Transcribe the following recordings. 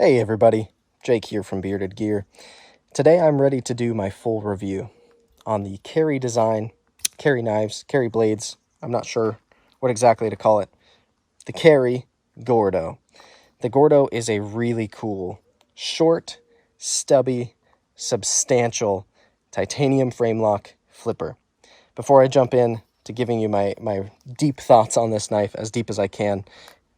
Hey everybody, Jake here from Bearded Gear. Today I'm ready to do my full review on the Carey design, Carey knives, Carey blades, I'm not sure what exactly to call it, the Carey Gordo. The Gordo is a really cool, short, stubby, substantial titanium frame lock flipper. Before I jump in to giving you my deep thoughts on this knife, as deep as I can,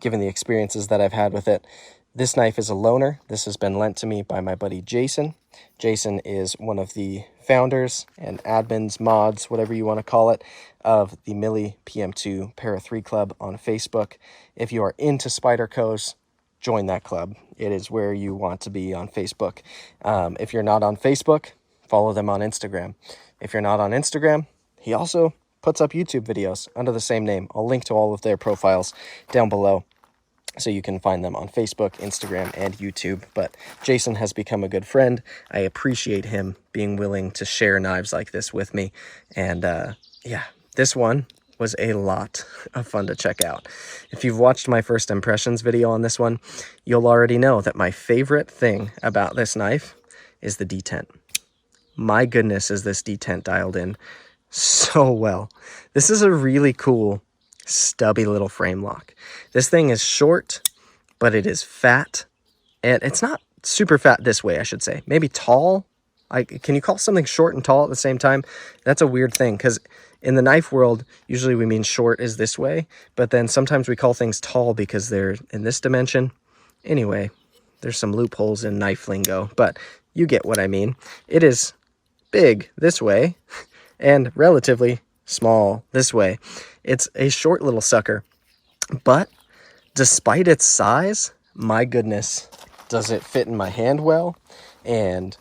given the experiences that I've had with it, this knife is a loaner. This has been lent to me by my buddy Jason. Jason is one of the founders and admins, mods, whatever you want to call it, of the Millie PM2 Para 3 Club on Facebook. If you are into Spydercos, join that club. It is where you want to be on Facebook. If you're not on Facebook, follow them on Instagram. If you're not on Instagram, he also puts up YouTube videos under the same name. I'll link to all of their profiles down below, so you can find them on Facebook, Instagram, and YouTube. But Jason has become a good friend. I appreciate him being willing to share knives like this with me. And yeah, this one was a lot of fun to check out. If you've watched my first impressions video on this one, you'll already know that my favorite thing about this knife is the detent. My goodness, is this detent dialed in so well. This is a really cool stubby little frame lock. This thing is short, but it is fat, and it's not super fat this way, I should say. Maybe tall. Can you call something short and tall at the same time? That's a weird thing, because in the knife world, usually we mean short is this way, but then sometimes we call things tall because they're in this dimension. Anyway, there's some loopholes in knife lingo, but you get what I mean. It is big this way and relatively small this way. It's a short little sucker, but despite its size, my goodness, does it fit in my hand well, and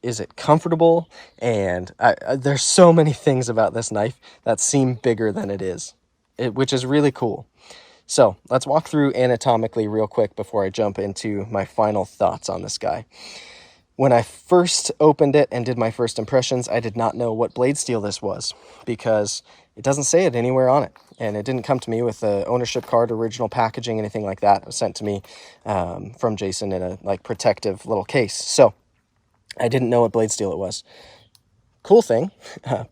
is it comfortable? And there's so many things about this knife that seem bigger than it is, which is really cool. So let's walk through anatomically real quick before I jump into my final thoughts on this guy. When I first opened it and did my first impressions, I did not know what blade steel this was, because it doesn't say it anywhere on it. And it didn't come to me with the ownership card, original packaging, anything like that. It was sent to me from Jason in a protective little case. So I didn't know what blade steel it was. Cool thing,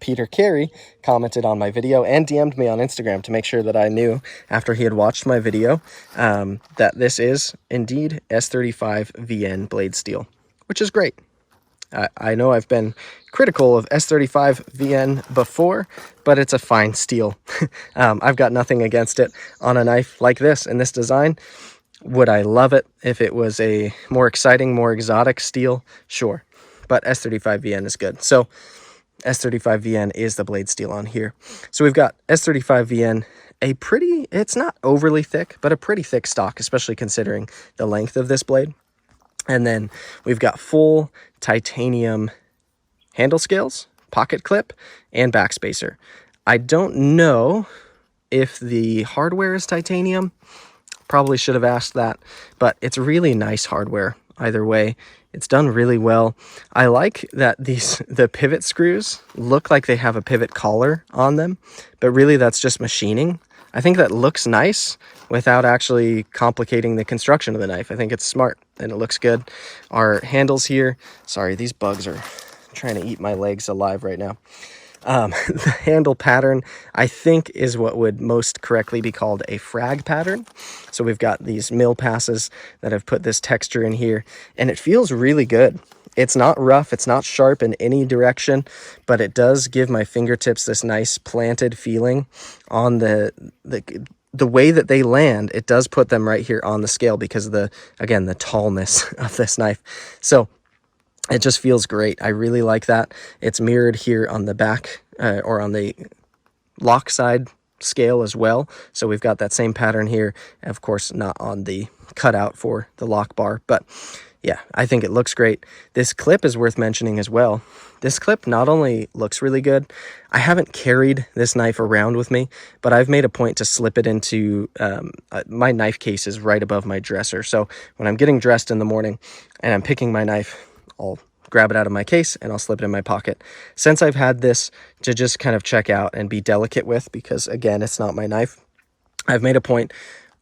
Peter Carey commented on my video and DM'd me on Instagram to make sure that I knew, after he had watched my video, that this is indeed S35 VN blade steel, which is great. I know I've been critical of S35 VN before, but it's a fine steel. I've got nothing against it on a knife like this in this design. Would I love it if it was a more exciting, more exotic steel? Sure, but S35 VN is good. So S35 VN is the blade steel on here. So we've got S35 VN, it's not overly thick, but a pretty thick stock, especially considering the length of this blade. And then we've got full titanium handle scales, pocket clip, and backspacer. I don't know if the hardware is titanium. Probably should have asked that, but it's really nice hardware either way. It's done really well. I like that the pivot screws look like they have a pivot collar on them, but really that's just machining. I think that looks nice without actually complicating the construction of the knife. I think it's smart and it looks good. Our handles here, sorry, these bugs are trying to eat my legs alive right now. The handle pattern, I think, is what would most correctly be called a frag pattern. So we've got these mill passes that have put this texture in here, and it feels really good. It's not rough, it's not sharp in any direction, but it does give my fingertips this nice planted feeling on the way that they land. It does put them right here on the scale because of the tallness of this knife. So it just feels great. I really like that. It's mirrored here on the back or on the lock side scale as well. So we've got that same pattern here. Of course, not on the cutout for the lock bar, but yeah, I think it looks great. This clip is worth mentioning as well. This clip not only looks really good, I haven't carried this knife around with me, but I've made a point to slip it into my knife case is right above my dresser. So when I'm getting dressed in the morning and I'm picking my knife, I'll grab it out of my case and I'll slip it in my pocket. Since I've had this to just kind of check out and be delicate with, because again, it's not my knife, I've made a point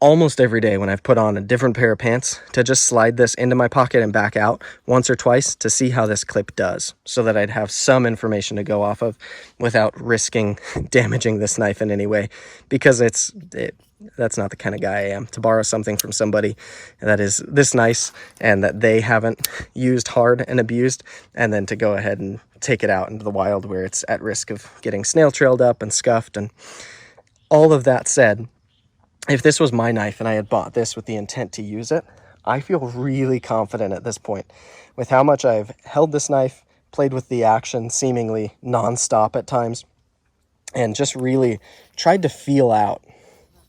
almost every day when I've put on a different pair of pants to just slide this into my pocket and back out once or twice to see how this clip does, so that I'd have some information to go off of without risking damaging this knife in any way, because that's not the kind of guy I am, to borrow something from somebody that is this nice and that they haven't used hard and abused, and then to go ahead and take it out into the wild where it's at risk of getting snail trailed up and scuffed. And all of that said, if this was my knife and I had bought this with the intent to use it, I feel really confident at this point with how much I've held this knife, played with the action seemingly nonstop at times, and just really tried to feel out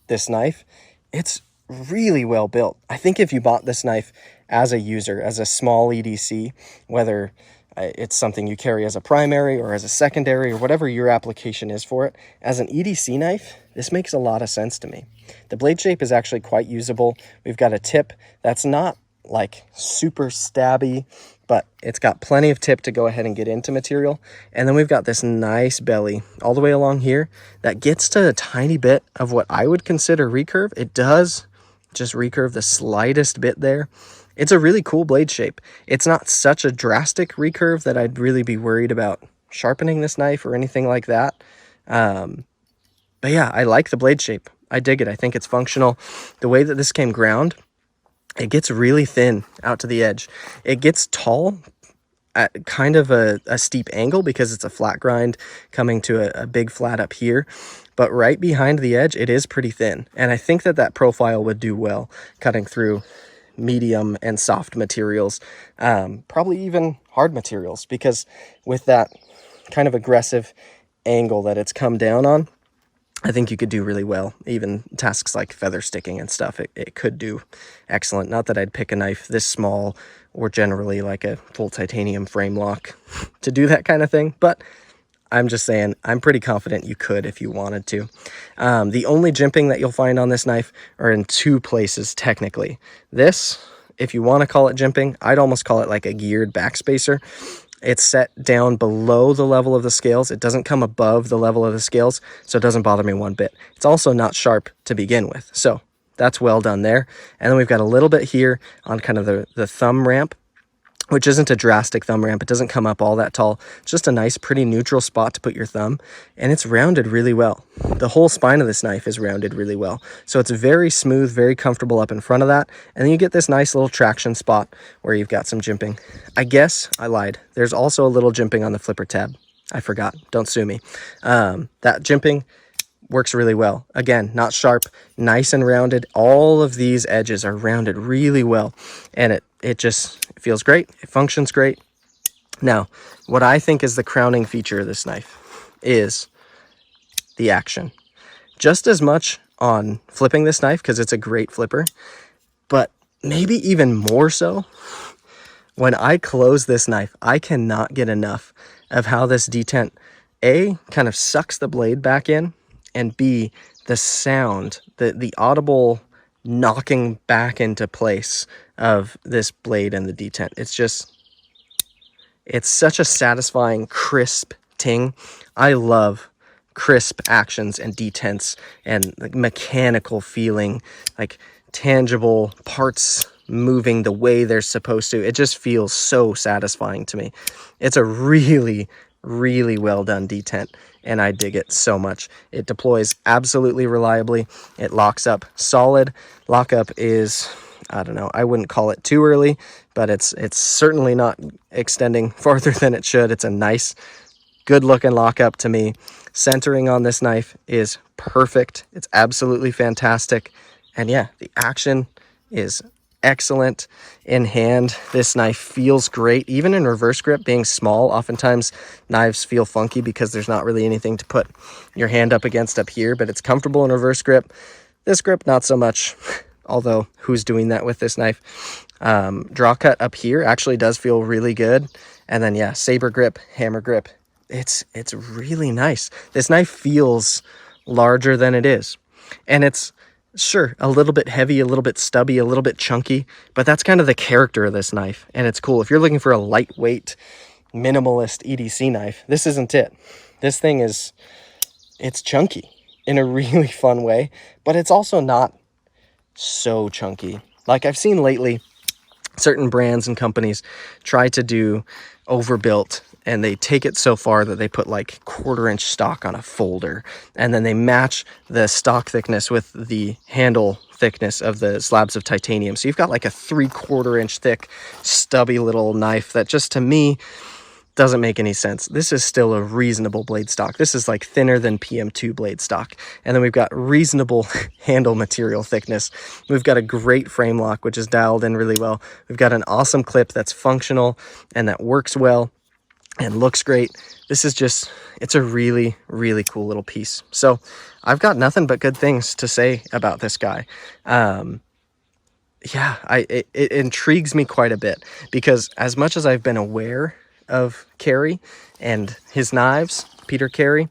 this knife. It's really well built. I think if you bought this knife as a user, as a small EDC, whether it's something you carry as a primary or as a secondary or whatever your application is for it, as an EDC knife, this makes a lot of sense to me. The blade shape is actually quite usable. We've got a tip that's not like super stabby, but it's got plenty of tip to go ahead and get into material. And then we've got this nice belly all the way along here that gets to a tiny bit of what I would consider recurve. It does just recurve the slightest bit there. It's a really cool blade shape. It's not such a drastic recurve that I'd really be worried about sharpening this knife or anything like that. But yeah, I like the blade shape. I dig it. I think it's functional. The way that this came ground, it gets really thin out to the edge. It gets tall at kind of a steep angle because it's a flat grind coming to a big flat up here. But right behind the edge, it is pretty thin. And I think that profile would do well cutting through medium and soft materials, probably even hard materials, because with that kind of aggressive angle that it's come down on, I think you could do really well. Even tasks like feather sticking and stuff, it could do excellent. Not that I'd pick a knife this small or generally like a full titanium frame lock to do that kind of thing, but I'm just saying I'm pretty confident you could if you wanted to. The only jimping that you'll find on this knife are in two places technically. This, if you want to call it jimping, I'd almost call it like a geared backspacer. It's set down below the level of the scales. It doesn't come above the level of the scales, so it doesn't bother me one bit. It's also not sharp to begin with, so that's well done there. And then we've got a little bit here on kind of the thumb ramp, which isn't a drastic thumb ramp. It doesn't come up all that tall. It's just a nice, pretty neutral spot to put your thumb, and it's rounded really well. The whole spine of this knife is rounded really well. So it's very smooth, very comfortable up in front of that, and then you get this nice little traction spot where you've got some jimping. I guess I lied. There's also a little jimping on the flipper tab. I forgot. Don't sue me. That jimping works really well. Again, not sharp, nice and rounded. All of these edges are rounded really well, and it just feels great. It functions great. Now, what I think is the crowning feature of this knife is the action. Just as much on flipping this knife, because it's a great flipper, but maybe even more so when I close this knife. I cannot get enough of how this detent, A, kind of sucks the blade back in, and B, the sound, the audible knocking back into place of this blade and the detent. It's such a satisfying, crisp ting. I love crisp actions and detents and like mechanical feeling, like tangible parts moving the way they're supposed to. It just feels so satisfying to me. It's a really, really well done detent, and I dig it so much. It deploys absolutely reliably. It locks up solid. Lockup is, I don't know, I wouldn't call it too early, but it's certainly not extending farther than it should. It's a nice, good looking lockup to me. Centering on this knife is perfect. It's absolutely fantastic. And yeah, the action is excellent in hand. This knife feels great, even in reverse grip. Being small, oftentimes knives feel funky because there's not really anything to put your hand up against up here, but it's comfortable in reverse grip. This grip, not so much, although who's doing that with this knife? Draw cut up here actually does feel really good. And then yeah, saber grip, hammer grip, it's really nice. This knife feels larger than it is, and it's sure a little bit heavy, a little bit stubby, a little bit chunky, but that's kind of the character of this knife, and it's cool. If you're looking for a lightweight minimalist EDC knife, this isn't it. This thing it's chunky in a really fun way, but it's also not so chunky. Like I've seen lately, certain brands and companies try to do overbuilt, and they take it so far that they put like 1/4 inch stock on a folder, and then they match the stock thickness with the handle thickness of the slabs of titanium. So you've got like a 3/4 inch thick stubby little knife that just, to me, doesn't make any sense. This is still a reasonable blade stock. This is like thinner than PM2 blade stock. And then we've got reasonable handle material thickness. We've got a great frame lock, which is dialed in really well. We've got an awesome clip that's functional and that works well and looks great. This is just, it's a really, really cool little piece. So I've got nothing but good things to say about this guy. Yeah, it intrigues me quite a bit, because as much as I've been aware of Carey and his knives, Peter Carey,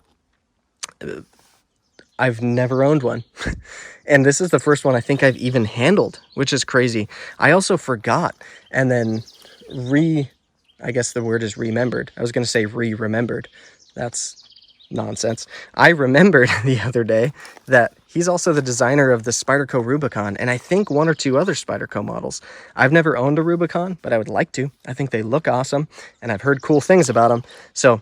I've never owned one. And this is the first one I think I've even handled, which is crazy. I also forgot, and then I guess the word is remembered. I was going to say remembered. That's nonsense. I remembered the other day that he's also the designer of the Spyderco Rubicon, and I think 1 or 2 other Spyderco models. I've never owned a Rubicon, but I would like to. I think they look awesome, and I've heard cool things about them. So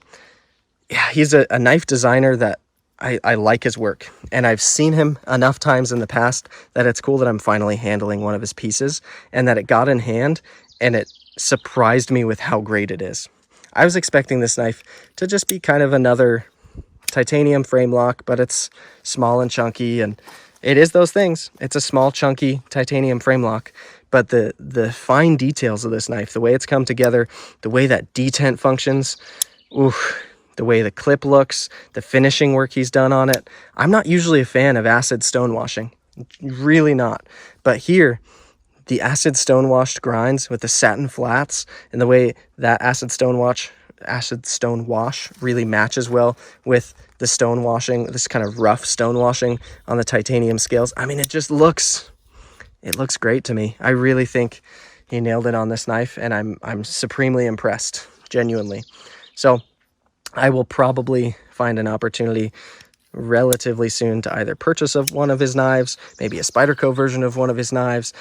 yeah, he's a knife designer that I like his work, and I've seen him enough times in the past that it's cool that I'm finally handling one of his pieces, and that it got in hand, and it surprised me with how great it is. I was expecting this knife to just be kind of another titanium frame lock, but it's small and chunky, and it is those things. It's a small, chunky titanium frame lock, but the fine details of this knife, the way it's come together, the way that detent functions, oof, the way the clip looks, the finishing work he's done on it. I'm not usually a fan of acid stonewashing, really not. But here, the acid stonewashed grinds with the satin flats, and the way that acid stonewash really matches well with the stonewashing, this kind of rough stonewashing on the titanium scales. I mean, it looks great to me. I really think he nailed it on this knife, and I'm supremely impressed, genuinely. So I will probably find an opportunity relatively soon to either purchase one of his knives, maybe a Spyderco version of one of his knives,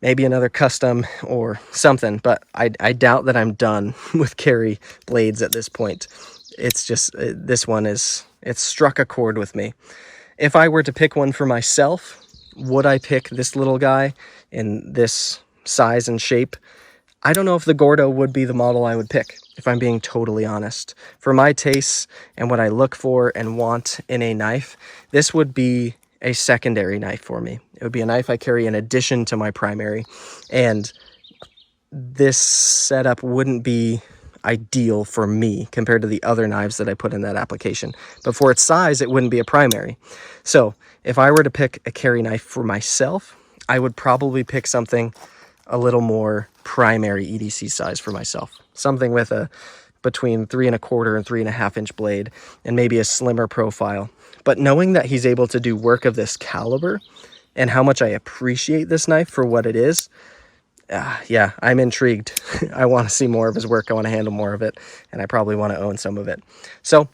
maybe another custom or something, but I doubt that I'm done with Carey blades at this point. It's just, this one it's struck a chord with me. If I were to pick one for myself, would I pick this little guy in this size and shape? I don't know if the Gordo would be the model I would pick, if I'm being totally honest. For my tastes and what I look for and want in a knife, this would be a secondary knife for me. It would be a knife I carry in addition to my primary, and this setup wouldn't be ideal for me compared to the other knives that I put in that application. But for its size, it wouldn't be a primary. So if I were to pick a Carey knife for myself, I would probably pick something a little more primary EDC size for myself. Something with a between 3 1/4 and 3 1/2 inch blade, and maybe a slimmer profile. But knowing that he's able to do work of this caliber, and how much I appreciate this knife for what it is, yeah, I'm intrigued. I want to see more of his work. I want to handle more of it, and I probably want to own some of it. So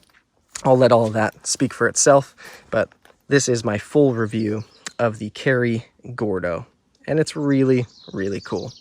I'll let all of that speak for itself, but this is my full review of the Carey Gordo, and it's really, really cool.